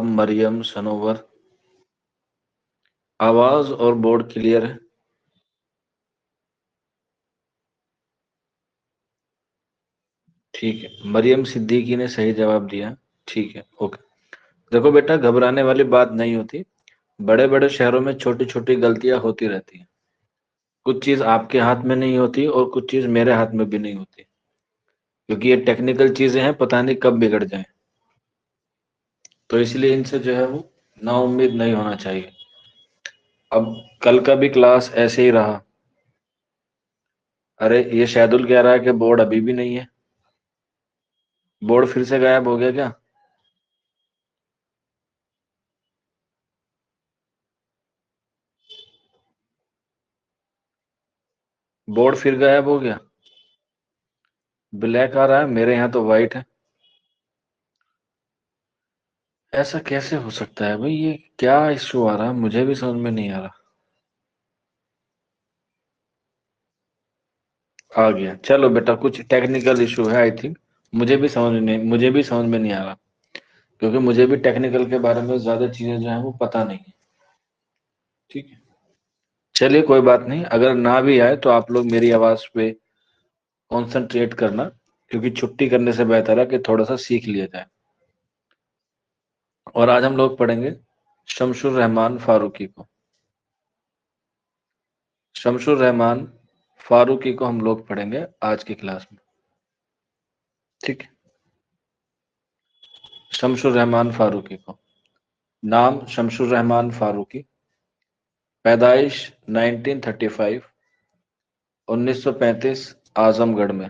مریم سنوور، آواز اور board clear ہے؟ ٹھیک ہے، مریم صدیقی نے صحیح جواب دیا. ٹھیک ہے، اوکے. دیکھو بیٹا، گھبرانے والی بات نہیں ہوتی. بڑے بڑے شہروں میں چھوٹی چھوٹی غلطیاں ہوتی رہتی ہیں. کچھ چیز آپ کے ہاتھ میں نہیں ہوتی اور کچھ چیز میرے ہاتھ میں بھی نہیں ہوتی، کیونکہ یہ ٹیکنیکل چیزیں ہیں، پتہ نہیں کب بگڑ جائیں. تو اس لیے ان سے جو ہے وہ نا امید نہیں ہونا چاہیے. اب کل کا بھی کلاس ایسے ہی رہا. ارے یہ شاہدل کہہ رہا ہے کہ بورڈ ابھی بھی نہیں ہے. بورڈ پھر سے غائب ہو گیا کیا؟ بورڈ پھر غائب ہو گیا؟ بلیک آ رہا ہے، میرے یہاں تو وائٹ ہے. ایسا کیسے ہو سکتا ہے بھائی؟ یہ کیا ایشو آ رہا ہے؟ مجھے بھی سمجھ میں نہیں آ رہا. آ گیا. چلو بیٹا، کچھ ٹیکنیکل ایشو ہے آئی تھنک. مجھے بھی سمجھ میں نہیں آ رہا، کیونکہ مجھے بھی ٹیکنیکل کے بارے میں زیادہ چیزیں جو ہیں وہ پتہ نہیں ہیں. ٹھیک ہے، چلیے کوئی بات نہیں. اگر نہ بھی آئے تو آپ لوگ میری آواز پہ کانسنٹریٹ کرنا، کیونکہ چھٹی کرنے سے بہتر ہے کہ تھوڑا سا سیکھ لیا جائے. اور آج ہم لوگ پڑھیں گے شمس الرحمن فاروقی کو. شمس الرحمن فاروقی کو ہم لوگ پڑھیں گے آج کی کلاس میں. ٹھیک ہے، شمس الرحمن فاروقی کو. نام شمس الرحمن فاروقی. پیدائش 1935، 1935، اعظم گڑھ میں.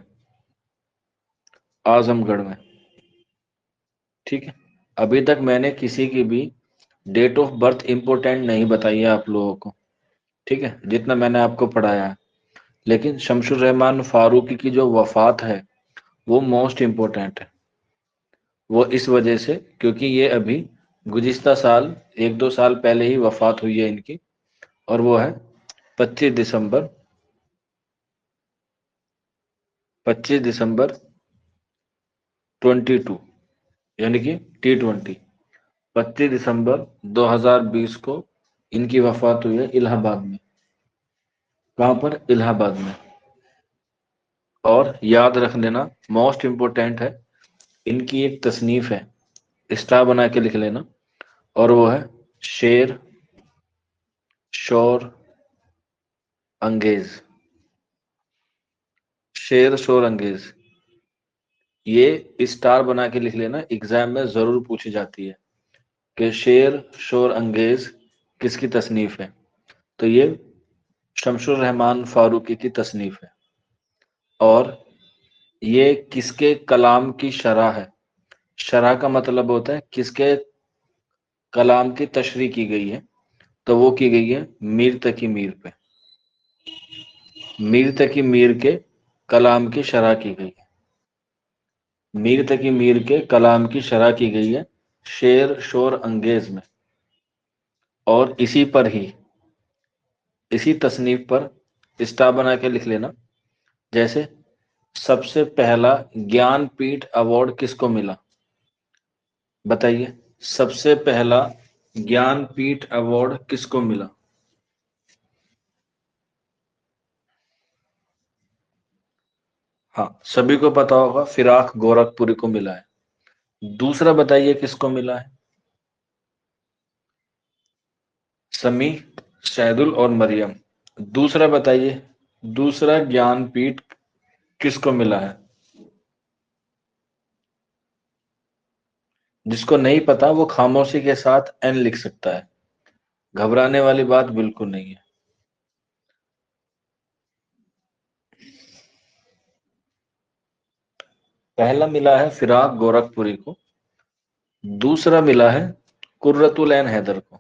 اعظم گڑھ میں. ٹھیک ہے. ابھی تک میں نے کسی کی بھی ڈیٹ آف برتھ امپورٹنٹ نہیں بتائی ہے آپ لوگوں کو. ٹھیک ہے، جتنا میں نے آپ کو پڑھایا ہے. لیکن شمس الرحمن فاروقی کی جو وفات ہے وہ موسٹ امپورٹنٹ ہے. وہ اس وجہ سے کیونکہ یہ ابھی گزشتہ سال 1-2 سال پہلے ہی وفات ہوئی ہے ان کی، اور وہ ہے 25 دسمبر 22، یعنی کہ T20. 25 دسمبر 2020 کو ان کی وفات ہوئی ہے الہ آباد میں. کہاں پر؟ الہ آباد میں. اور یاد رکھ لینا، موسٹ امپورٹنٹ ہے، ان کی ایک تصنیف ہے، اسٹار بنا کے لکھ لینا، اور وہ ہے شیر شور انگیز. شیر شور انگیز. یہ اسٹار بنا کے لکھ لینا، ایگزام میں ضرور پوچھی جاتی ہے کہ شیر شور انگیز کس کی تصنیف ہے. تو یہ شمس الرحمن فاروقی کی تصنیف ہے. اور یہ کس کے کلام کی شرح ہے؟ شرح کا مطلب ہوتا ہے کس کے کلام کی تشریح کی گئی ہے. تو وہ کی گئی ہے میر تقی میر پہ. میر تقی میر کے کلام کی شرح کی گئی ہے. میر تقی میر کے کلام کی شرح کی گئی ہے شیر شور انگیز میں. اور اسی پر ہی، اسی تصنیف پر اسٹار بنا کے لکھ لینا. جیسے سب سے پہلا گیان پیٹھ ایوارڈ کس کو ملا؟ بتائیے، سب سے پہلا گیان پیٹھ ایوارڈ کس کو ملا؟ ہاں، سبھی کو پتا ہوگا، فراق گورکھپوری کو ملا ہے. دوسرا بتائیے کس کو ملا ہے؟ سمیع، شہدل اور مریم. دوسرا بتائیے، دوسرا گیان پیٹھ کس کو ملا ہے؟ جس کو نہیں پتا وہ خاموشی کے ساتھ این لکھ سکتا ہے. گھبرانے والی بات بالکل نہیں ہے. پہلا ملا ہے فراق گورکھپوری کو، دوسرا ملا ہے قرۃ العین حیدر کو.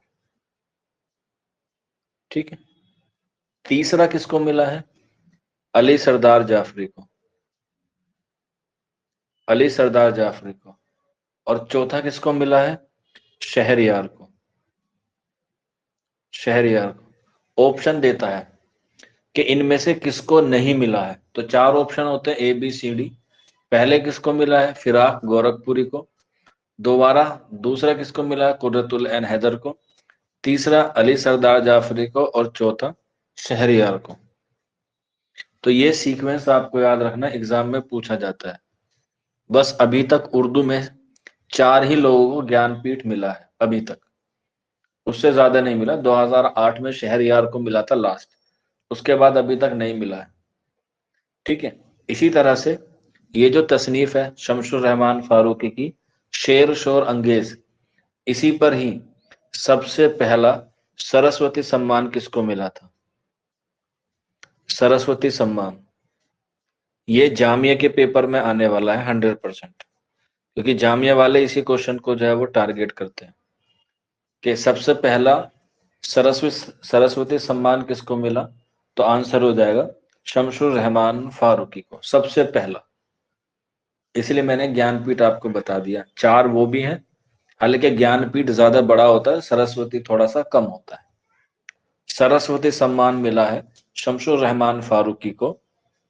ٹھیک ہے. تیسرا کس کو ملا ہے؟ علی سردار جعفری کو. علی سردار جعفری کو. اور چوتھا کس کو ملا ہے؟ شہریار کو. شہریار کو. آپشن دیتا ہے کہ ان میں سے کس کو نہیں ملا ہے. تو 4 آپشن ہوتے ہیں، A B C D. پہلے کس کو ملا ہے؟ فراق گورکھپوری کو. दोबारा दूसरा किसको मिला? कुर्रतुल ऐन हैदर को, तीसरा अली सरदार जाफरी को, और चौथा शहरयार को। तो ये सीक्वेंस आपको याद रखना, एग्जाम में पूछा जाता है। बस अभी तक उर्दू में 4 ही लोगों को ज्ञानपीठ मिला है अभी तक, उससे ज्यादा नहीं मिला। 2008 में शहरयार को मिला था लास्ट, उसके बाद अभी तक नहीं मिला है। ठीक है, इसी तरह से ये जो तसनीफ है शमसुर रहमान फारूकी की, शेर शोर अंगेज, इसी पर ही सबसे पहला सरस्वती सम्मान किसको मिला था? सरस्वती सम्मान, ये जामिया के पेपर में आने वाला है 100%, क्योंकि जामिया वाले इसी क्वेश्चन को जो है वो टारगेट करते हैं कि सबसे पहला सरस्वती सम्मान किसको मिला। तो आंसर हो जाएगा शमसुर रहमान फारूकी को सबसे पहला। इसलिए मैंने ज्ञानपीठ आपको बता दिया, 4 वो भी हैं, हालांकि ज्ञानपीठ ज्यादा बड़ा होता है, सरस्वती थोड़ा सा कम होता है। सरस्वती सम्मान मिला है शमसुर रहमान फारूकी को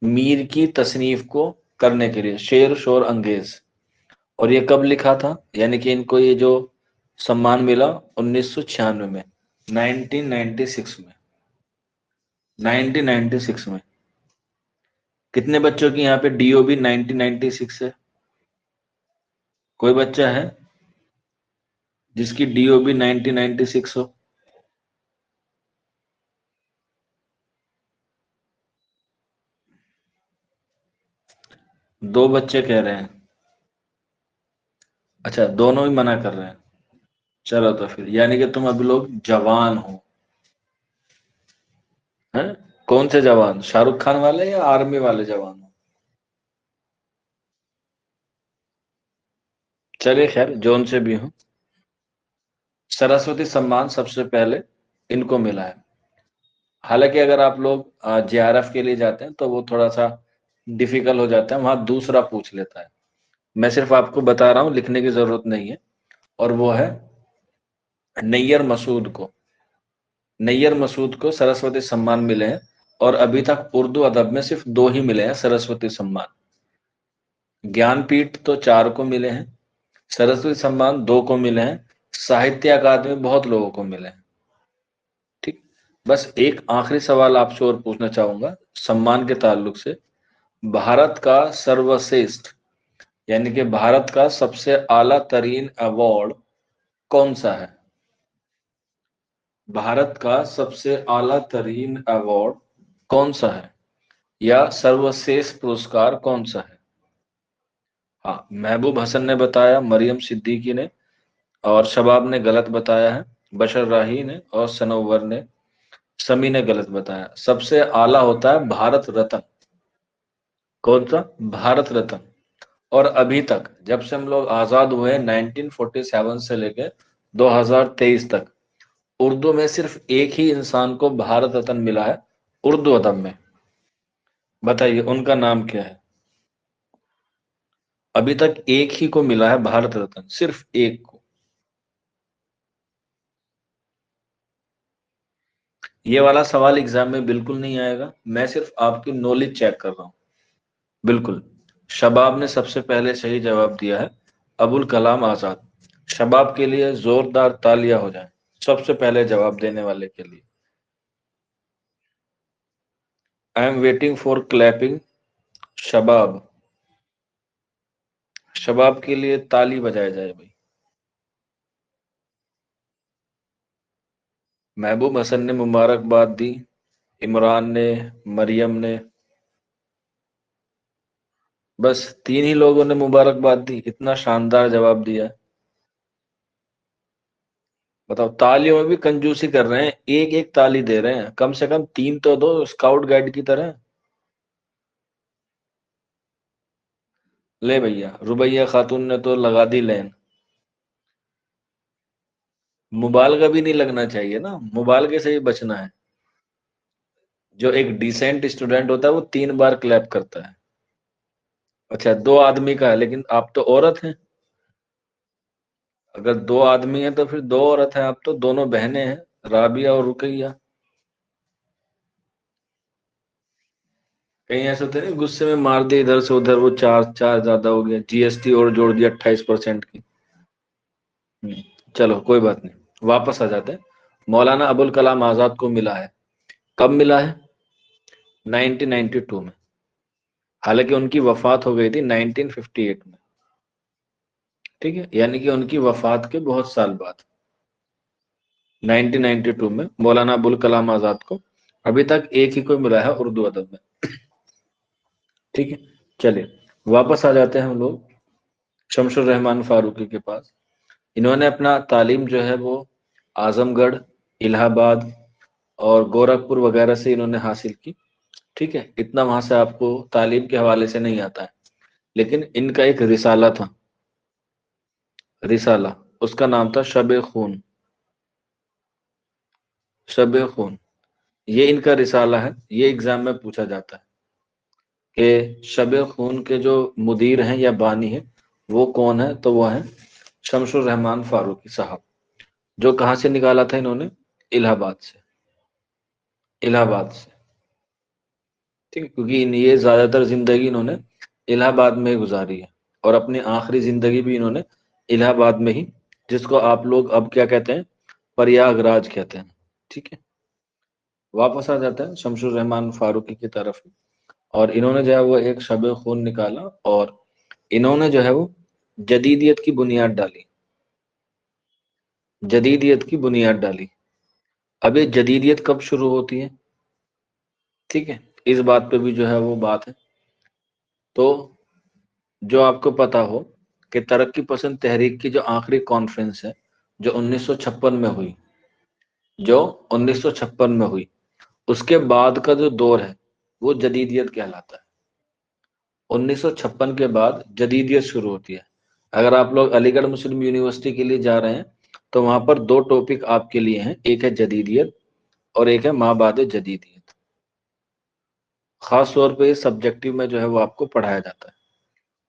मीर की तसनीफ को करने के लिए, शेर शोर अंगेज। और ये कब लिखा था, यानी कि इनको ये जो सम्मान मिला 1996 में, 1996 में, 1996 में। कितने बच्चों की यहाँ पे डीओबी 1996 है? कोई बच्चा है जिसकी डीओबी 1996 हो? दो बच्चे कह रहे हैं। अच्छा, दोनों ही मना कर रहे हैं। चलो तो फिर यानी कि तुम अभी लोग जवान हो, हैं? कौन से जवान, शाहरुख खान वाले या आर्मी वाले जवान हो? चलिए खैर, जोन से भी हो, सरस्वती सम्मान सबसे पहले इनको मिला है। हालांकि अगर आप लोग जेआरएफ के लिए जाते हैं तो वो थोड़ा सा डिफिकल्ट हो जाता है, वहां दूसरा पूछ लेता है। मैं सिर्फ आपको बता रहा हूं, लिखने की जरूरत नहीं है। और वो है नैयर मसूद को, नैयर मसूद को सरस्वती सम्मान मिले हैं। और अभी तक उर्दू अदब में सिर्फ 2 ही मिले हैं सरस्वती सम्मान। ज्ञानपीठ तो 4 को मिले हैं, सरस्वती सम्मान 2 को मिले हैं, साहित्य अकादमी बहुत लोगों को मिले हैं। ठीक, बस एक आखिरी सवाल आपसे और पूछना चाहूंगा सम्मान के ताल्लुक से। भारत का सर्वश्रेष्ठ, यानी कि भारत का सबसे आला तरीन अवार्ड कौन सा है? भारत का सबसे आला तरीन अवार्ड कौन सा है, या सर्वश्रेष्ठ पुरस्कार कौन सा है? हाँ, महबूब हसन ने बताया, मरियम सिद्दीकी ने, और शबाब ने गलत बताया है, बशर राही ने और सनोवर ने, समी ने गलत बताया। सबसे आला होता है भारत रत्न। कौन सा? भारत रत्न। और अभी तक जब से हम लोग आजाद हुए 1947 से लेकर 2023 तक, उर्दू में सिर्फ एक ही इंसान को भारत रत्न मिला है उर्दू अदब में। बताइए उनका नाम क्या है? अभी तक एक ही को मिला है भारत रत्न, सिर्फ एक को। ये वाला सवाल एग्जाम में बिल्कुल नहीं आएगा, मैं सिर्फ आपकी नॉलेज चेक कर रहा हूं। बिल्कुल। शबाब ने सबसे पहले सही जवाब दिया है, अबुल कलाम आजाद। शबाब के लिए जोरदार तालियां हो जाएं, सबसे पहले जवाब देने वाले के लिए। I am waiting for clapping. Shabab, Shabab के लिए ताली बजाई जाए भाई। महबूब हसन ने मुबारकबाद दी, इमरान ने, मरियम ने, बस 3 ही लोगों ने मुबारकबाद दी। इतना शानदार जवाब दिया है। बताओ, तालियों में भी कंजूसी कर रहे हैं, एक एक ताली दे रहे हैं, कम से कम 3 तो दो, स्काउट गाइड की तरह। ले भैया, रुबैया खातून ने तो लगा दी लेन। मुबालगा भी नहीं लगना चाहिए ना, मुबालगे से ही बचना है। जो एक डिसेंट स्टूडेंट होता है वो 3 बार क्लैप करता है। अच्छा, 2 आदमी का है, लेकिन आप तो औरत हैं। अगर 2 आदमी हैं तो फिर 2 औरत हैं, आप तो दोनों बहनें हैं, राबिया और रुकैया। कहीं ऐसा तो नहीं गुस्से में मार दिया इधर से उधर, वो चार चार ज्यादा हो गया, जीएसटी और जोड़ दिया 28% की। چلو کوئی بات نہیں، واپس آ جاتے ہیں۔ مولانا ابوالکلام آزاد کو ملا ہے، کب ملا ہے؟ 1992 میں، حالانکہ ان کی وفات ہو گئی تھی 1958 میں، ٹھیک ہے، یعنی کہ ان کی وفات کے بہت سال بعد 1992 میں مولانا ابوالکلام آزاد کو ابھی تک ایک ہی کو ملا ہے اردو ادب میں، ٹھیک ہے۔ چلیے واپس آ جاتے ہیں ہم لوگ شمس الرحمان فاروقی کے پاس۔ انہوں نے اپنا تعلیم جو ہے وہ اعظم گڑھ، الہ آباد اور گورکھپور وغیرہ سے انہوں نے حاصل کی، ٹھیک ہے۔ اتنا وہاں سے آپ کو تعلیم کے حوالے سے نہیں آتا ہے، لیکن ان کا ایک رسالہ تھا، رسالہ، اس کا نام تھا شب خون، شب خون، یہ ان کا رسالہ ہے۔ یہ ایگزام میں پوچھا جاتا ہے کہ شب خون کے جو مدیر ہیں یا بانی ہیں وہ کون ہے، تو وہ ہیں شمس الرحمان فاروقی صاحب، جو کہاں سے نکالا تھا انہوں نے؟ الہ آباد سے، الہ آباد سے، ٹھیک ہے، کیونکہ یہ زیادہ تر زندگی انہوں نے الہ آباد میں ہی گزاری ہے، اور اپنی آخری زندگی بھی انہوں نے الہ آباد میں ہی، جس کو آپ لوگ اب کیا کہتے ہیں؟ پریاگ راج کہتے ہیں، ٹھیک ہے۔ واپس آ جاتا ہے شمس الرحمان فاروقی کی طرف، اور انہوں نے جو ہے وہ ایک شب خون نکالا، اور انہوں نے جو ہے وہ جدیدیت کی بنیاد ڈالی، جدیدیت کی بنیاد ڈالی۔ اب یہ جدیدیت کب شروع ہوتی ہے؟ ٹھیک ہے، اس بات پہ بھی جو ہے وہ بات ہے۔ تو جو آپ کو پتا ہو کہ ترقی پسند تحریک کی جو آخری کانفرنس ہے، جو 1956 میں ہوئی، جو 1956 میں ہوئی، اس کے بعد کا جو دور ہے وہ جدیدیت کہلاتا ہے۔ 1956 کے بعد جدیدیت شروع ہوتی ہے۔ اگر آپ لوگ علی گڑھ مسلم یونیورسٹی کے لیے جا رہے ہیں تو وہاں پر دو ٹاپک آپ کے لیے ہیں، ایک ہے جدیدیت اور ایک ہے مابعد جدیدیت۔ خاص طور پہ اس سبجیکٹو میں جو ہے وہ آپ کو پڑھایا جاتا ہے،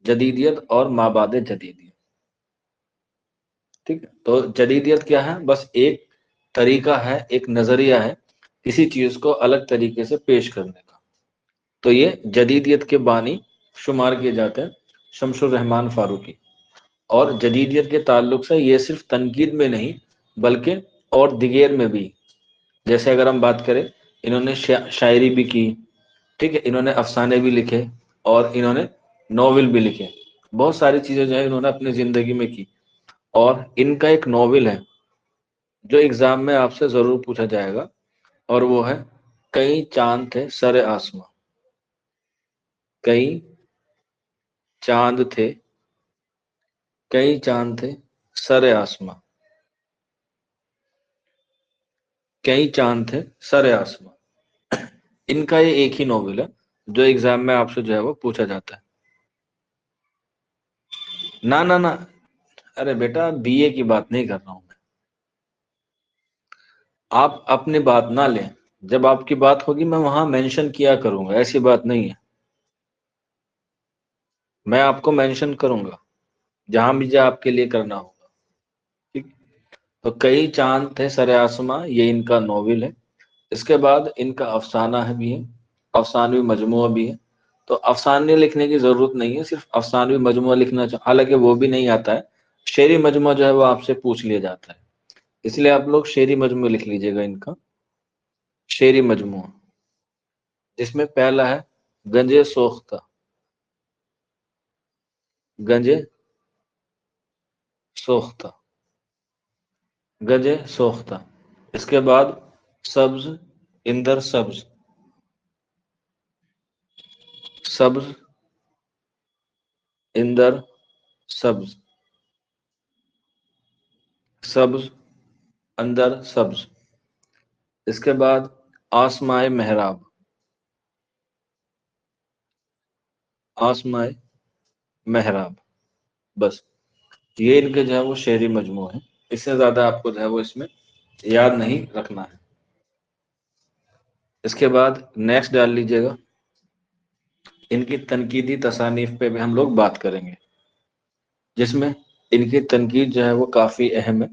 جدیدیت اور مابعد جدیدیت، ٹھیک ہے۔ تو جدیدیت کیا ہے؟ بس ایک طریقہ ہے، ایک نظریہ ہے کسی چیز کو الگ طریقے سے پیش کرنے کا۔ تو یہ جدیدیت کے بانی شمار کیے جاتے ہیں شمس الرحمان فاروقی، اور جدیدیت کے تعلق سے یہ صرف تنقید میں نہیں بلکہ اور دیگر میں بھی، جیسے اگر ہم بات کریں، انہوں نے شاعری بھی کی، ٹھیک ہے، انہوں نے افسانے بھی لکھے، اور انہوں نے ناول بھی لکھے، بہت ساری چیزیں جو ہے انہوں نے اپنی زندگی میں کی۔ اور ان کا ایک ناول ہے جو ایگزام میں آپ سے ضرور پوچھا جائے گا، اور وہ ہے کئی چاند تھے سر آسماں، کئی چاند تھے، کئی چاند تھے سر آسماں، کئی چاند تھے سر آسماں۔ ان کا یہ ایک ہی ناول ہے جو ایگزام میں آپ سے جو ہے وہ پوچھا جاتا ہے۔ نہ نہ نہ، ارے بیٹا بی اے کی بات نہیں کر رہا ہوں میں، آپ اپنی بات نہ لیں، جب آپ کی بات ہوگی میں وہاں مینشن کیا کروں گا، ایسی بات نہیں ہے، میں آپ کو مینشن کروں گا جہاں بھی جہاں آپ کے لیے کرنا ہوگا، ٹھیک۔ تو کئی چاند تھے سر آسماں، یہ ان کا ناول ہے۔ اس کے بعد ان کا افسانہ ہے بھی ہے، افسانوی مجموعہ بھی ہے۔ تو افسانے لکھنے کی ضرورت نہیں ہے، صرف افسانوی مجموعہ لکھنا حالانکہ وہ بھی نہیں آتا ہے، شعری مجموعہ جو ہے وہ آپ سے پوچھ لیا جاتا ہے، اس لیے آپ لوگ شعری مجموعہ لکھ لیجئے گا ان کا، شعری مجموعہ، جس میں پہلا ہے گنجے سوختہ، گنجے سوختہ، گنجے سوختہ۔ اس کے بعد سبز اندر سبز، سبز اندر سبز، سبز اندر سبز۔ اس کے بعد آسمائے محراب، آسمائے محراب، بس یہ ان کے جو ہے وہ شعری مجموعہ ہیں، اس سے زیادہ آپ کو جو ہے وہ اس میں یاد نہیں رکھنا ہے۔ اس کے بعد نیکسٹ ڈال لیجئے گا، ان کی تنقیدی تصانیف پہ بھی ہم لوگ بات کریں گے، جس میں ان کی تنقید جو ہے وہ کافی اہم ہے۔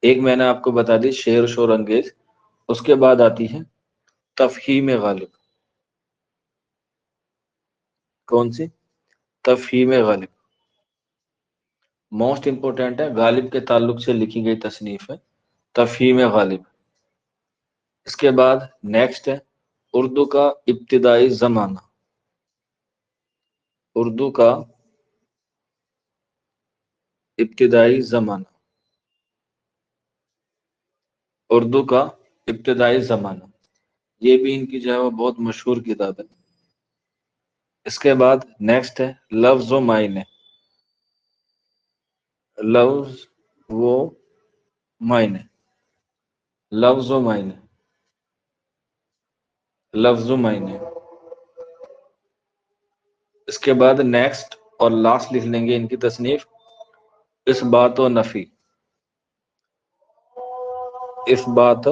ایک میں نے آپ کو بتا دی شعر و شور انگیز، اس کے بعد آتی ہے تفہیم غالب، کون سی؟ تفہیم غالب، मोस्ट इंपॉर्टेंट है, गालिब के ताल्लुक से लिखी गई तसनीफ है, तफहीम गालिब। इसके बाद नेक्स्ट है उर्दू का इब्तिदाई जमाना। उर्दू का इब्तिदाई जमाना। उर्दू का इब्तिदाई जमाना, ये भी इनकी जो है वो बहुत मशहूर किताब है। इसके बाद नेक्स्ट है लफ्ज व मायने। लफ्ज वो मायने। लफ्ज व मायने। लफ्ज व मायने। इसके बाद नेक्स्ट और लास्ट लिख लेंगे इनकी तसनीफ इस बात व नफी। इस बात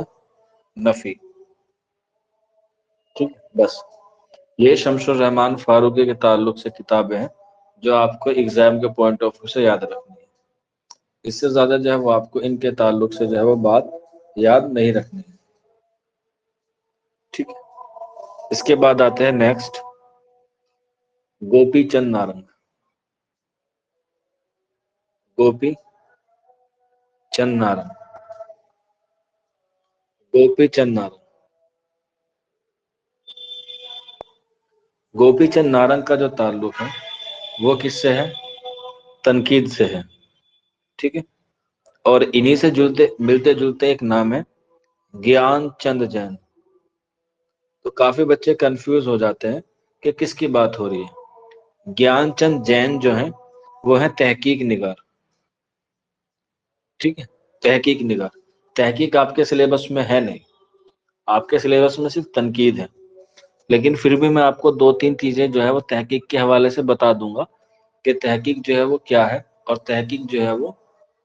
नफी। ठीक, बस ये शमशुर रहमान फारूकी के ताल्लुक से किताबें हैं जो आपको एग्जाम के पॉइंट ऑफ व्यू से याद रखनी है। इससे ज्यादा जो है वो आपको इनके ताल्लुक से जो है वो बात याद नहीं रखनी है। ठीक है, इसके बाद आते हैं नेक्स्ट गोपी चंद नारंग। गोपी चंद नारंग। गोपी चंद नारंग। गोपी चंद नारंग का जो ताल्लुक है वो किससे है? तनकीद से है। ठीक है, और इन्हीं से जुलते मिलते जुलते एक नाम है ज्ञान चंद जैन। तो काफी बच्चे कंफ्यूज हो जाते हैं कि किसकी बात हो रही है। ज्ञानचंद जैन जो है वो है तहकीक निगार। ठीक है, तहकीक निगार। तहकीक आपके सिलेबस में है नहीं, आपके सिलेबस में सिर्फ तनकीद है। लेकिन फिर भी मैं आपको दो तीन चीजें जो है वो तहकीक के हवाले से बता दूंगा कि तहकीक जो है वो क्या है और तहकीक जो है वो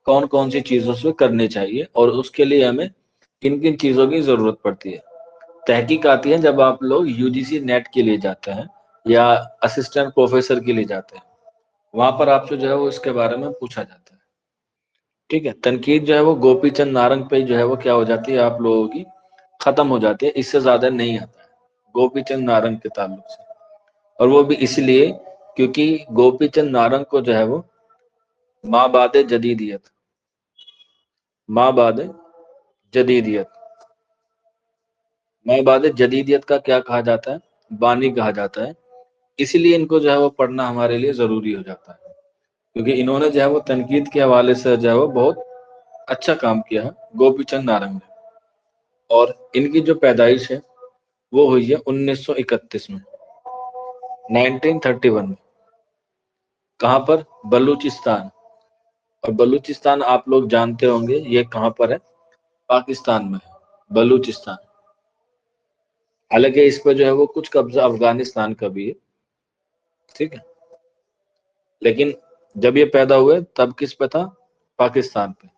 कौन कौन सी चीजों से करनी चाहिए और उसके लिए हमें किन किन चीजों की जरूरत पड़ती है। तहकीक आती है जब आप लोग यूजीसी नेट के लिए जाते हैं या असिस्टेंट प्रोफेसर के लिए जाते हैं, वहां पर आपसे जो है वो इसके बारे में पूछा जाता है। ठीक है, तनकीद जो है वो गोपी चंद नारंग पे जो है वो क्या हो जाती है आप लोगों की खत्म हो जाती है, इससे ज्यादा नहीं आता है गोपी चंद नारंग के ताल्लुक से। और वो भी इसलिए क्योंकि गोपी चंद नारंग को जो है वो माबाद जदीदियत, माबाद जदीदियत, माबाद जदीदियत का क्या कहा जाता है? बानी कहा जाता है। इसीलिए इनको जो है वो पढ़ना हमारे लिए जरूरी हो जाता है, क्योंकि इन्होंने जो है वो तनकीद के हवाले से जो है वो बहुत अच्छा काम किया है गोपी चंद नारंग ने। और इनकी जो पैदाइश है वो हुई है 1931 में, 1931 में। कहाँ पर? बलूचिस्तान। और बलूचिस्तान आप लोग जानते होंगे ये कहाँ पर है? पाकिस्तान में है बलूचिस्तान। हालांकि इस पर जो है वो कुछ कब्जा अफगानिस्तान का भी है। ठीक है, लेकिन जब ये पैदा हुए तब किस पे था? पाकिस्तान पे।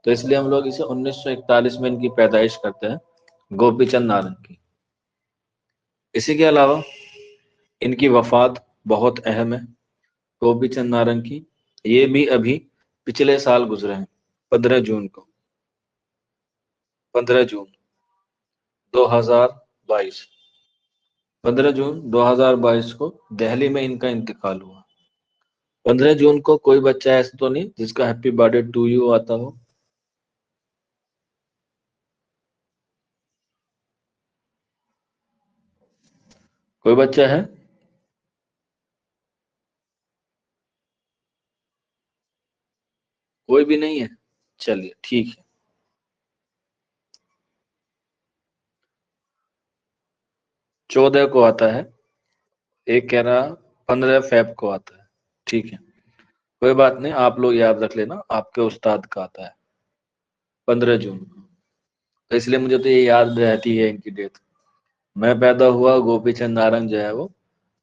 तो इसलिए हम लोग इसे 1941 में इनकी पैदाइश करते हैं, गोपी चंद नारंग की। इसी के अलावा इनकी वफात बहुत अहम है गोपी चंद नारंग की। ये भी अभी पिछले साल गुजरे हैं, 15 जून को, 15 जून 2022। 15 जून 2022 को दिल्ली में इनका इंतकाल हुआ। 15 जून को कोई बच्चा ऐसा तो नहीं जिसका हैप्पी बर्थडे टू यू आता हो? कोई बच्चा है? कोई भी नहीं है? चलिए ठीक है। 14 को आता है, एक कह रहा 15 फेब को आता है। ठीक है, कोई बात नहीं, आप लोग याद रख लेना आपके उस्ताद का आता है 15 जून को। तो इसलिए मुझे तो ये याद रहती है इनकी डेट। मैं पैदा हुआ, गोपी चंद नारंग जो है वो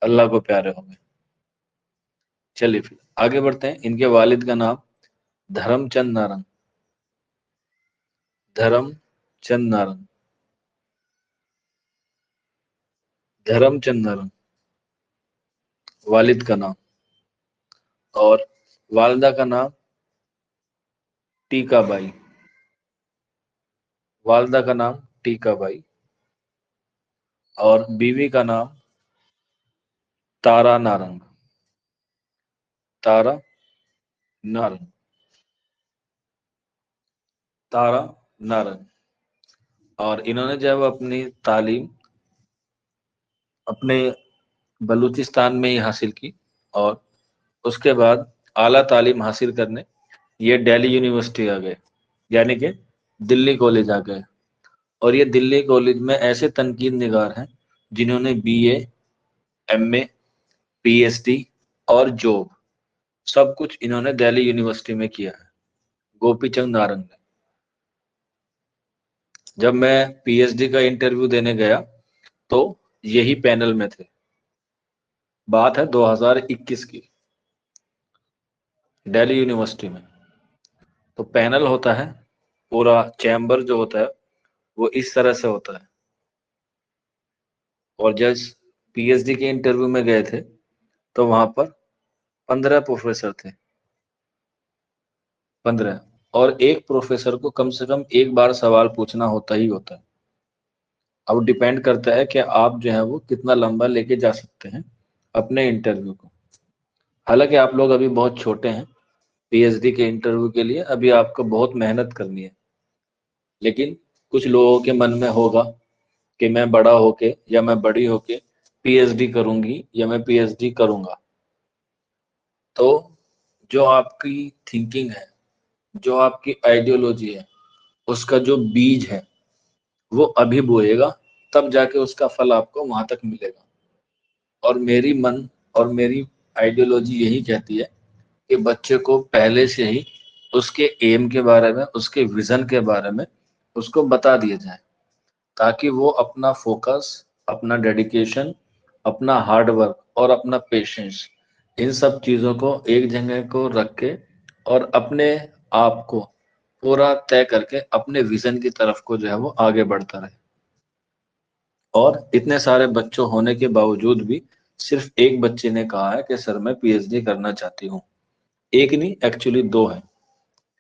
अल्लाह को प्यारे हो गए। चलिए फिर आगे बढ़ते हैं। इनके वालिद का नाम धर्मचंद नारंग। धर्मचंद नारंग। धर्मचंद नारंग वालिद का नाम। और वालदा का नाम टीका बाई। वालदा का नाम टीका बाई। और बीवी का नाम तारा नारंग। तारा नारंग, तारा नारंग। और इन्होंने जब अपनी तालीम अपने बलूचिस्तान में ही हासिल की, और उसके बाद आला तालीम हासिल करने ये दिल्ली यूनिवर्सिटी आ गए, यानी कि दिल्ली कॉलेज आ गए। और ये दिल्ली कॉलेज में ऐसे तनकीद निगार हैं जिन्होंने बीए, एमए, पीएचडी और जॉब सब कुछ इन्होंने दिल्ली यूनिवर्सिटी में किया है, गोपी चंद नारंग ने। जब मैं पीएचडी का इंटरव्यू देने गया तो यही पैनल में थे। बात है 2021 की, दिल्ली यूनिवर्सिटी में। तो पैनल होता है, पूरा चैम्बर जो होता है वो इस तरह से होता है। और जब पीएचडी के इंटरव्यू में गए थे तो वहां पर 15 प्रोफेसर थे, 15। और एक प्रोफेसर को कम से कम एक बार सवाल पूछना होता ही होता है। अब डिपेंड करता है कि आप जो है वो कितना लंबा लेके जा सकते हैं अपने इंटरव्यू को। हालांकि आप लोग अभी बहुत छोटे हैं, पीएचडी के इंटरव्यू के लिए अभी आपको बहुत मेहनत करनी है। लेकिन कुछ लोगों के मन में होगा कि मैं बड़ा होके या मैं बड़ी होके पीएचडी करूंगी या मैं पीएचडी करूंगा। तो जो आपकी थिंकिंग है, जो आपकी आइडियोलॉजी है, उसका जो बीज है वो अभी बोएगा, तब जाके उसका फल आपको वहां तक मिलेगा। और मेरी मन और मेरी आइडियोलॉजी यही कहती है कि बच्चे को पहले से ही उसके एम के बारे में, उसके विजन के बारे में उसको बता दिया जाए, ताकि वो अपना फोकस, अपना डेडिकेशन, अपना हार्ड वर्क और अपना पेशेंस, इन सब चीज़ों को एक जगह को रख के और अपने आप को पूरा तय करके अपने विजन की तरफ को जो है वो आगे बढ़ता रहे। और इतने सारे बच्चों होने के बावजूद भी सिर्फ एक बच्चे ने कहा है कि सर मैं पीएचडी करना चाहती हूँ। एक नहीं, एक्चुअली दो है,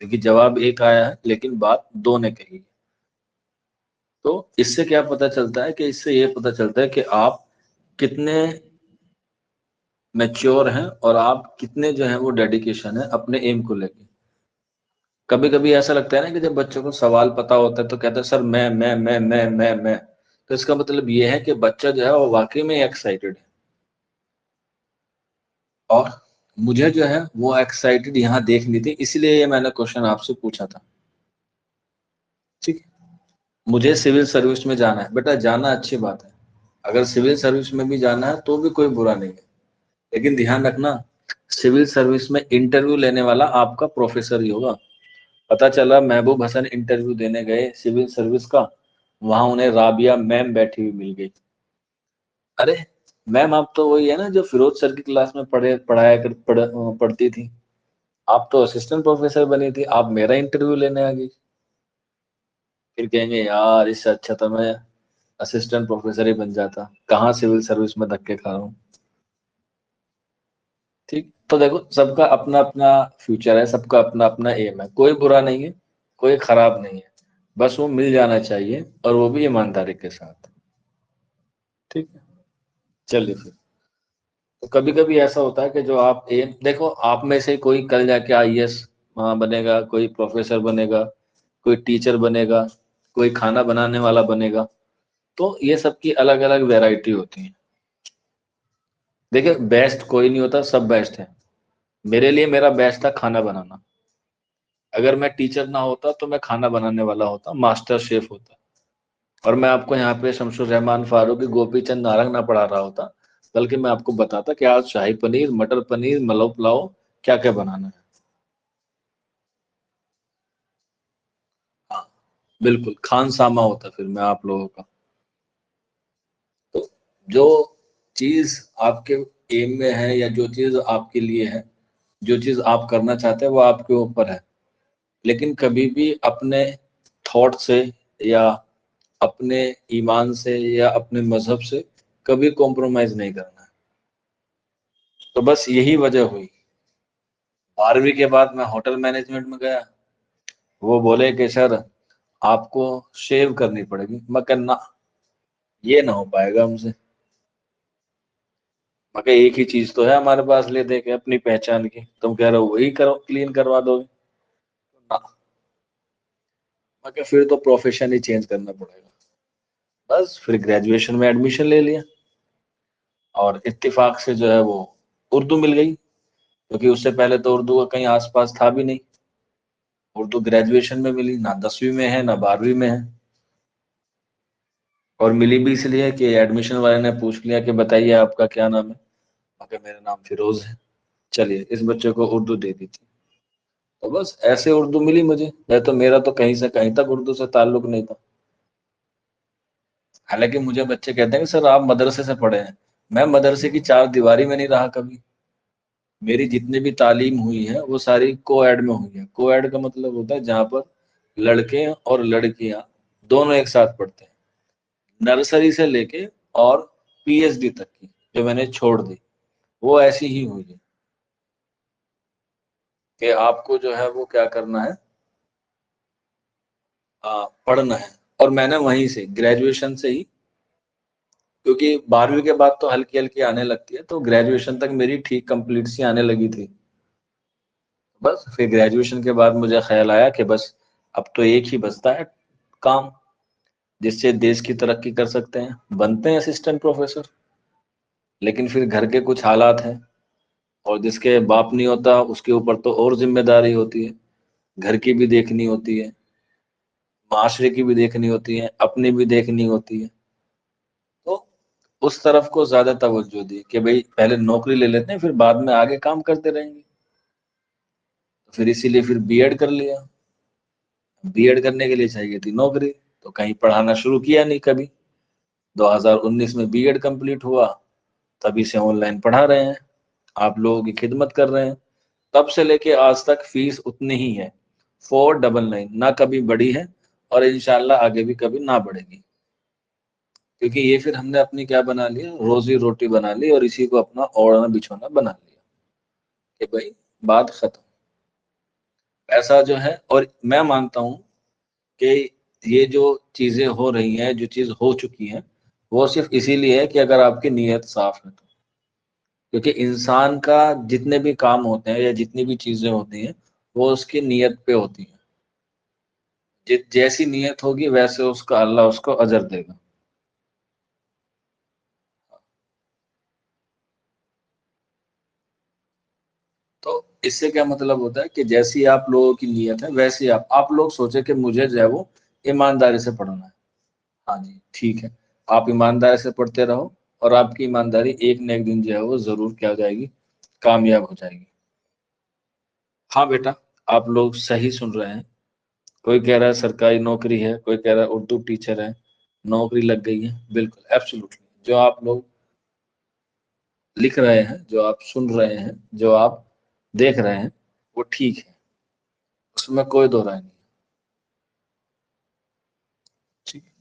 क्योंकि जवाब एक आया है लेकिन बात दो ने कही। तो इससे क्या पता चलता है कि इससे ये पता चलता है कि आप कितने मैच्योर हैं और आप कितने जो है वो डेडिकेशन है अपने एम को लेके। कभी कभी ऐसा लगता है ना कि जब बच्चों को सवाल पता होता है तो कहते हैं सर मैं। तो इसका मतलब ये है कि बच्चा जो है वो वाकई में एक्साइटेड है। और मुझे जो है वो एक्साइटेड यहाँ देखनी थी, इसलिए ये मैंने क्वेश्चन आपसे पूछा था। ठीक है, मुझे सिविल सर्विस में जाना है बेटा, जाना अच्छी बात है। अगर सिविल सर्विस में भी जाना है तो भी कोई बुरा नहीं है। लेकिन ध्यान रखना, सिविल सर्विस में इंटरव्यू लेने वाला आपका प्रोफेसर ही होगा। पता चला महबूब हसन इंटरव्यू देने गए सिविल सर्विस का, वहां उन्हें राबिया मैम बैठी हुई मिल गई। अरे मैम, आप तो वही है ना जो फिरोज सर की क्लास में पढ़ती थी। आप तो असिस्टेंट प्रोफेसर बनी थी, आप मेरा इंटरव्यू लेने आ गई। फिर कहेंगे यार इससे अच्छा तो मैं असिस्टेंट प्रोफेसर ही बन जाता, कहाँ सिविल सर्विस में धक्के खा रहा हूँ। ठीक, तो देखो सबका अपना अपना फ्यूचर है, सबका अपना अपना एम है, कोई बुरा नहीं है, कोई खराब नहीं है, बस वो मिल जाना चाहिए और वो भी ईमानदारी के साथ। ठीक है, चलिए फिर। तो कभी कभी ऐसा होता है कि जो आप एम देखो, आप में से कोई कल जाके आईएएस बनेगा, कोई प्रोफेसर बनेगा, कोई टीचर बनेगा, कोई खाना बनाने वाला बनेगा। तो ये सबकी अलग अलग वैरायटी होती है। देखिए बेस्ट कोई नहीं होता, सब बेस्ट है। मेरे लिए मेरा बेस्ट था खाना बनाना। अगर मैं टीचर ना होता तो मैं खाना बनाने वाला होता, मास्टर शेफ होता। और मैं आपको यहाँ पे शमशुर रहमान फारूकी, गोपी चंद नारंग ना पढ़ा रहा होता, बल्कि मैं आपको बताता कि आज शाही पनीर, मटर पनीर, मलाई पुलाव क्या क्या बनाना है। हाँ बिल्कुल, खान सामा होता फिर मैं आप लोगों का। तो जो चीज आपके एम में है या जो चीज आपके लिए है, जो चीज आप करना चाहते हैं वो आपके ऊपर है। लेकिन कभी भी अपने थॉट से या अपने ईमान से या अपने मजहब से कभी कॉम्प्रोमाइज नहीं करना है। तो बस यही वजह हुई। 12वीं के बाद मैं होटल मैनेजमेंट में गया। वो बोले कि सर आपको शेव करनी पड़ेगी। मैं कहना ये ना हो पाएगा हमसे। मगर एक ही चीज तो है हमारे पास ले दे के अपनी पहचान की, तुम कह रहे हो वही करो क्लीन करवा दोगे ना। मगर फिर तो प्रोफेशन ही चेंज करना पड़ेगा। बस फिर ग्रेजुएशन में एडमिशन ले लिया और इत्तेफाक से जो है वो उर्दू मिल गई, क्योंकि उससे पहले तो उर्दू का कहीं आसपास था भी नहीं। उर्दू ग्रेजुएशन में मिली, ना 10वीं में है ना 12वीं में है। और मिली भी इसलिए कि एडमिशन वाले ने पूछ लिया कि बताइए आपका क्या नाम है, मगर मेरा नाम फिरोज है, चलिए इस बच्चे को उर्दू दे दी थी। तो बस ऐसे उर्दू मिली मुझे, नहीं तो मेरा तो कहीं से कहीं तक उर्दू से ताल्लुक नहीं था। हालांकि मुझे बच्चे कहते हैं कि सर आप मदरसे से पढ़े हैं, मैं मदरसे की चार दीवारी में नहीं रहा कभी। मेरी जितनी भी तालीम हुई है वो सारी कोएड में हुई है। कोएड का मतलब होता है जहाँ पर लड़के और लड़कियां दोनों एक साथ पढ़ते हैं, नर्सरी से लेके और पीएचडी तक की जो मैंने छोड़ दी वो ऐसी ही हुई है कि आपको जो है वो क्या करना है, पढ़ना है। और मैंने वहीं से ग्रेजुएशन से ही, क्योंकि 12वीं के बाद तो हल्की हल्की आने लगती है, तो ग्रेजुएशन तक मेरी ठीक कंप्लीट सी आने लगी थी। बस फिर ग्रेजुएशन के बाद मुझे ख्याल आया कि बस अब तो एक ही बचता है काम जिससे देश की तरक्की कर सकते हैं, बनते हैं असिस्टेंट प्रोफेसर। लेकिन फिर घर के कुछ हालात हैं, और जिसके बाप नहीं होता उसके ऊपर तो और जिम्मेदारी होती है, घर की भी देखनी होती है, माशरे की भी देखनी होती है, अपनी भी देखनी होती है। तो उस तरफ को ज्यादा तवज्जो दी कि भाई पहले नौकरी ले लेते हैं फिर बाद में आगे काम करते रहेंगे। तो फिर इसीलिए फिर बीएड कर लिया। बीएड करने के लिए चाहिए थी नौकरी, तो कहीं पढ़ाना शुरू किया नहीं कभी। 2019 में बीएड कंप्लीट हुआ, तभी से ऑनलाइन पढ़ा रहे हैं, आप लोगों की खिदमत कर रहे हैं। तब से लेके आज तक फीस उतनी ही है, 499, ना कभी बढ़ी है और इंशाल्लाह आगे भी कभी ना बढ़ेगी। क्योंकि ये फिर हमने अपनी क्या बना लिया, रोजी रोटी बना ली और इसी को अपना ओढ़ना बिछौना बना लिया कि भाई बात खत्म। ऐसा जो है, और मैं मानता हूँ कि ये जो चीजें हो रही हैं, जो चीज हो चुकी हैं, वो सिर्फ इसीलिए है कि अगर आपकी नीयत साफ है तो। क्योंकि इंसान का जितने भी काम होते हैं या जितनी भी चीजें होती हैं वो उसकी नीयत पे होती हैं। जैसी नीयत होगी वैसे उसका अल्लाह उसको अजर देगा। तो इससे क्या मतलब होता है कि जैसी आप लोगों की नीयत है वैसी आप लोग सोचे कि मुझे जो है वो ईमानदारी से पढ़ना है। हाँ जी ठीक है, आप ईमानदारी से पढ़ते रहो और आपकी ईमानदारी एक न एक दिन जो है वो जरूर क्या हो जाएगी, कामयाब हो जाएगी। हाँ बेटा, आप लोग सही सुन रहे हैं। कोई कह रहा है सरकारी नौकरी है, कोई कह रहा है उर्दू टीचर है, नौकरी लग गई है। बिल्कुल एब्सोल्युटली, जो आप लोग लिख रहे हैं, जो आप सुन रहे हैं, जो आप देख रहे हैं, वो ठीक है, उसमें कोई दो राय नहीं। ठीक है,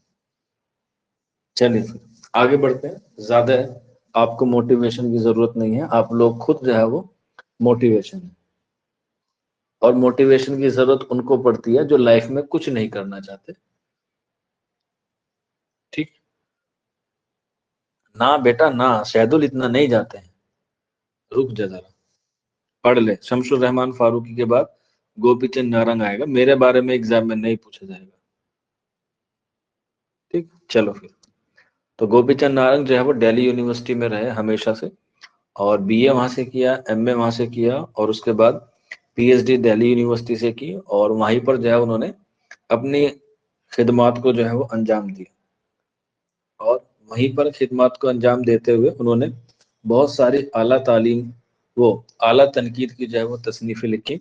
चलिए फिर आगे बढ़ते हैं। ज्यादा है, आपको मोटिवेशन की जरूरत नहीं है, आप लोग खुद जो है वो मोटिवेशन है। और मोटिवेशन की जरूरत उनको पड़ती है जो लाइफ में कुछ नहीं करना चाहते। ठीक, ना बेटा ना, शहदुल इतना नहीं जाते हैं, रुक जा जरा, पढ़ ले। शमसुर रहमान फारूकी के बाद गोपी चंद नारंग आएगा, मेरे बारे में एग्जाम में नहीं पूछा जाएगा। ठीक, चलो फिर। तो गोपी चंद नारंग जो है वो दिल्ली यूनिवर्सिटी में रहे हमेशा से, और बीए वहां से किया, एमए वहां से किया, और उसके बाद पीएचडी दिल्ली यूनिवर्सिटी से की, और वहीं पर जो है उन्होंने अपनी खिदमात को जो है वो अंजाम दिया। और वहीं पर खिदमत को अंजाम देते हुए उन्होंने बहुत सारी आला तालीम, वो आला तनकीद की जो है वो तसनीफें लिखी,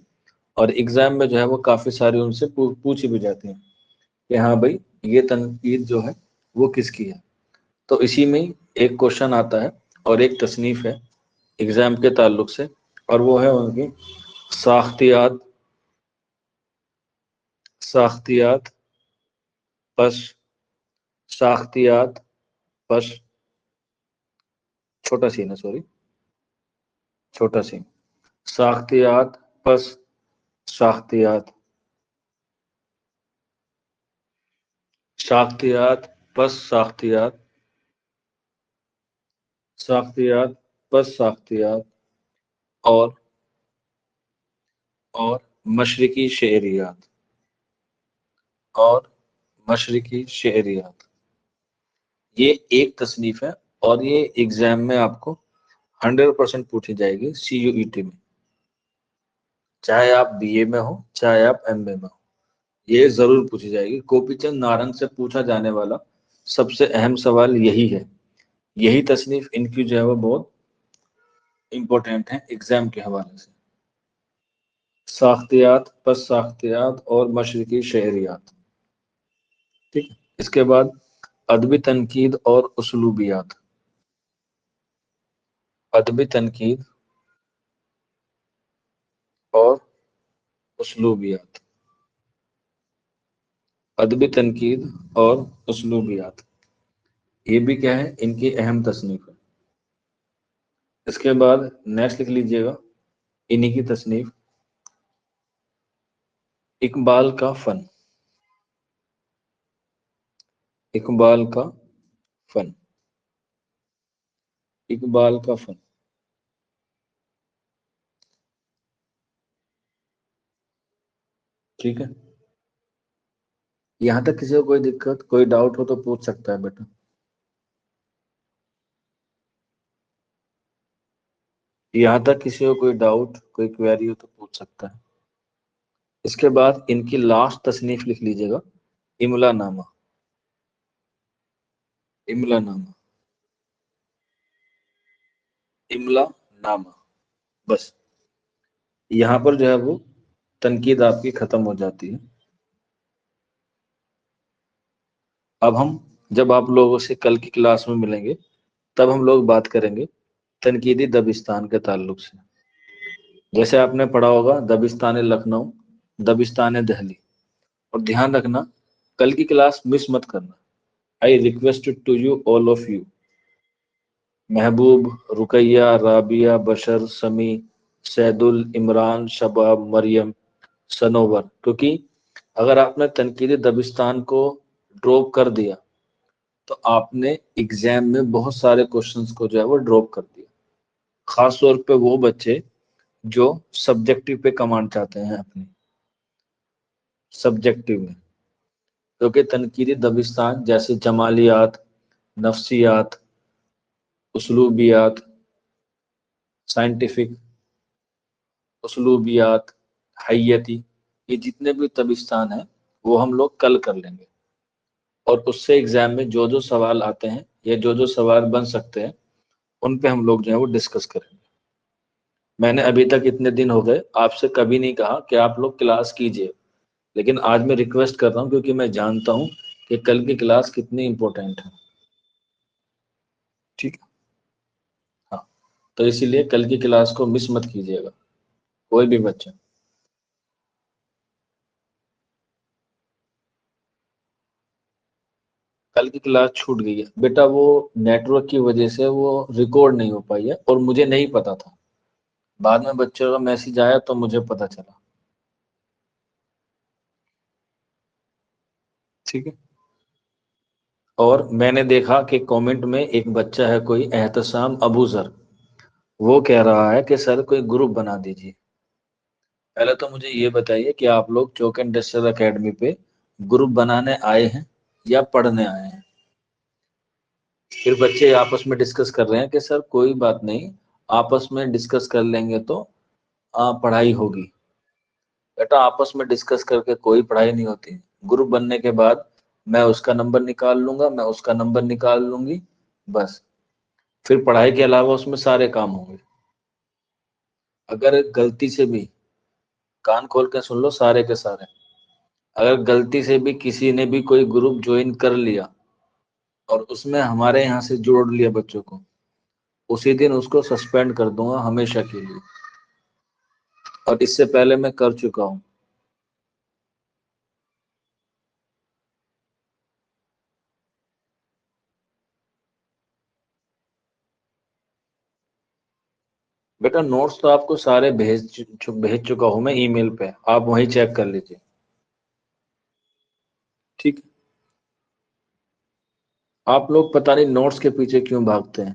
और एग्जाम में जो है वो काफी सारी उनसे पूछी भी जाती हैं कि हाँ भाई ये तनकीद जो है वो किसकी है। तो इसी में ही एक क्वेश्चन आता है और एक तसनीफ है एग्जाम के ताल्लुक से, और वो है उनकी साख्तियात, साख्तियात पस, साख्तियात पस, छोटा सी ना सॉरी, छोटा सी, साख्तियात पस साख्तियात, साख्तियात पस साख्तियात, साख्तियात پس ساختیات اور مشرقی شعریات اور مشرقی شعریات یہ ایک تصنیف ہے اور یہ ایگزام میں آپ کو 100% پوچھی جائے گی سی یو ای ٹی میں، چاہے آپ بی اے میں ہو چاہے آپ ایم اے میں ہو، یہ ضرور پوچھی جائے گی۔ گوپی چند نارنگ سے پوچھا جانے والا سب سے اہم سوال یہی ہے، یہی تصنیف ان کی جو ہے وہ بہت امپورٹنٹ ہے ایگزام کے حوالے سے۔ ساختیات، پس ساختیات اور مشرقی شعریات، ٹھیک ہے۔ اس کے بعد ادبی تنقید اور اسلوبیات، ادبی تنقید اور اسلوبیات، ادبی تنقید اور اسلوبیات، یہ بھی کیا ہے، ان کی اہم تصنیف ہے۔ اس کے بعد نیکسٹ لکھ لیجئے گا انہی کی تصنیف، اقبال کا فن، اقبال کا فن، اقبال کا فن، ٹھیک ہے۔ یہاں تک کسی کو کوئی دقت کوئی ڈاؤٹ ہو تو پوچھ سکتا ہے بیٹا۔ یہاں تک کسی کو کوئی ڈاؤٹ کوئی کویری ہو تو پوچھ سکتا ہے۔ اس کے بعد ان کی لاسٹ تصنیف لکھ لیجئے گا، املا نامہ، املا نامہ، املا نامہ، بس یہاں پر جو ہے وہ تنقید آپ کی ختم ہو جاتی ہے۔ اب ہم جب آپ لوگوں سے کل کی کلاس میں ملیں گے تب ہم لوگ بات کریں گے تنقیدی دبستان کے تعلق سے۔ جیسے آپ نے پڑھا ہوگا دبستان لکھنؤ، دبستان دہلی، اور دھیان رکھنا کل کی کلاس مس مت کرنا۔ I request to you all of you, Mahboob, Ruqayya, Rabia, بشر، سمی، سید عمران، شباب، مریم، سنور، کیونکہ اگر آپ نے تنقیدی دبستان کو ڈراپ کر دیا تو آپ نے ایگزام میں بہت سارے کوشچنز کو جو ہے وہ ڈراپ کر دیا، خاص طور پہ وہ بچے جو سبجیکٹو پہ کمانڈ چاہتے ہیں اپنی، سبجیکٹو میں، کیونکہ تنقیدی دبستان جیسے جمالیات، نفسیات، اسلوبیات، سائنٹیفک، اسلوبیات، حیتی، یہ جتنے بھی دبستان ہیں وہ ہم لوگ کل کر لیں گے، اور اس سے ایگزام میں جو جو سوال آتے ہیں یا جو جو سوال بن سکتے ہیں ان پہ ہم لوگ جو ہے وہ ڈسکس کریں گے۔ میں نے ابھی تک اتنے دن ہو گئے آپ سے کبھی نہیں کہا کہ آپ لوگ کلاس کیجئے، لیکن آج میں ریکویسٹ کر رہا ہوں کیونکہ میں جانتا ہوں کہ کل کی کلاس کتنی امپورٹنٹ ہے، ٹھیک ہے۔ ہاں، تو اسی لیے کل کی کلاس کو مس مت کیجیے گا کوئی بھی بچہ۔ کل کی کلاس چھوٹ گئی ہے بیٹا، وہ نیٹ ورک کی وجہ سے وہ ریکارڈ نہیں ہو پائی ہے اور مجھے نہیں پتا تھا، بعد میں بچوں کا میسج آیا تو مجھے پتا چلا، ٹھیک ہے۔ اور میں نے دیکھا کہ کامنٹ میں ایک بچہ ہے کوئی احتسام ابو ذر، وہ کہہ رہا ہے کہ سر کوئی گروپ بنا دیجیے۔ پہلے تو مجھے یہ بتائیے کہ آپ لوگ چوک اینڈ ڈسٹر اکیڈمی پہ گروپ بنانے آئے ہیں یا پڑھنے آئے ہیں؟ پھر بچے آپس میں ڈسکس کر رہے ہیں کہ سر کوئی بات نہیں، آپس میں ڈسکس کر لیں گے تو پڑھائی ہوگی۔ بیٹا آپس میں ڈسکس کر کے کوئی پڑھائی نہیں ہوتی، گروپ بننے کے بعد میں اس کا نمبر نکال لوں گا، میں اس کا نمبر نکال لوں گی، بس پھر پڑھائی کے علاوہ اس میں سارے کام ہوں گے۔ اگر غلطی سے بھی، کان کھول کے سن لو سارے کے سارے، اگر غلطی سے بھی کسی نے بھی کوئی گروپ جوائن کر لیا اور اس میں ہمارے یہاں سے جوڑ لیا بچوں کو، اسی دن اس کو سسپینڈ کر دوں گا ہمیشہ کے لیے، اور اس سے پہلے میں کر چکا ہوں۔ بیٹا نوٹس تو آپ کو سارے بھیج چکا ہوں میں ای میل پہ، آپ وہیں چیک کر لیجیے، ٹھیک۔ آپ لوگ پتہ نہیں نوٹس کے پیچھے کیوں بھاگتے ہیں،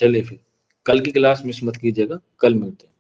چلیے پھر کل کی کلاس مس مت کیجیے گا، کل ملتے ہیں۔